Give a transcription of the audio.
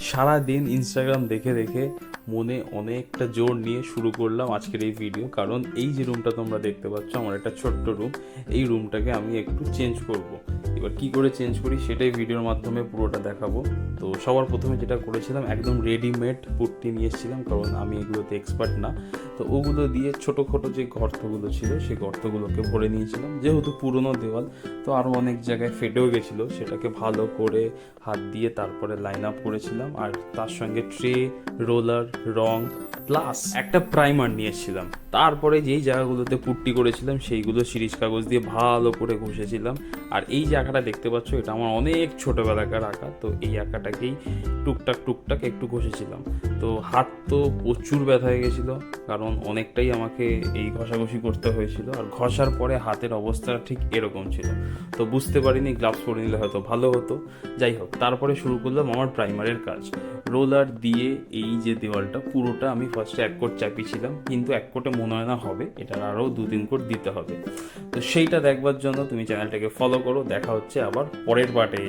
সারা দিন ইনস্টাগ্রাম দেখে দেখে মনে অনেকটা জোর নিয়ে শুরু করলাম আজকের এই ভিডিও। কারণ এই যে রুমটা তোমরা দেখতে পাচ্ছ, আমার একটা ছোট্ট রুম, এই রুমটাকে আমি একটু চেঞ্জ করব। এবার কি করে চেঞ্জ করি সেটাই ভিডিওর মাধ্যমে পুরোটা দেখাবো। তো সবার প্রথমে যেটা করেছিলাম, একদম রেডিমেড পুট্টি নিয়ে এসেছিলাম, কারণ আমি এগুলোতে এক্সপার্ট না। তো ওগুলো দিয়ে ছোটোখাটো যে গর্তগুলো ছিল সেই গর্তগুলোকে ভরে নিয়েছিলাম। যেহেতু পুরনো দেওয়াল, তো আরও অনেক জায়গায় ফেটেও গেছিলো, সেটাকে ভালো করে হাত দিয়ে তারপরে লাইন আপ করেছিলাম। আর তার সঙ্গে ট্রে, রোলার, রং প্লাস একটা প্রাইমার নিয়েছিলাম। তারপরে যেই জায়গাগুলোতে পুট্টি করেছিলাম সেইগুলো সিরিজ কাগজ দিয়ে ভালো করে ঘষেছিলাম। আর এই যে আঁকাটা দেখতে পাচ্ছ, এটা আমার অনেক ছোটোবেলাকার আঁকা। তো এই আঁকাটাকেই টুকটাক টুকটাক একটু ঘষেছিলাম। তো হাত তো প্রচুর ব্যথা হয়ে গেছিলো, কারণ অনেকটাই আমাকে এই ঘষাঘষি করতে হয়েছিল। আর ঘষার পরে হাতের অবস্থা ঠিক এরকম ছিল। তো বুঝতে পারিনি, গ্লাভস পরে নিলে হয়তো ভালো হতো। যাই হোক, তারপরে শুরু করলাম আমার প্রাইমারের কাজ। রোলার দিয়ে এই যে দেওয়ালটা পুরোটা আমি ফার্স্টে 1 কোট চাপিয়েছিলাম, কিন্তু 1 কোটে মনে হয় না হবে, এটার আরও 2-3 কোট দিতে হবে। তো সেইটা দেখবার জন্য তুমি চ্যানেলটাকে ফলো করো। দেখা হচ্ছে আবার পরের পার্টে।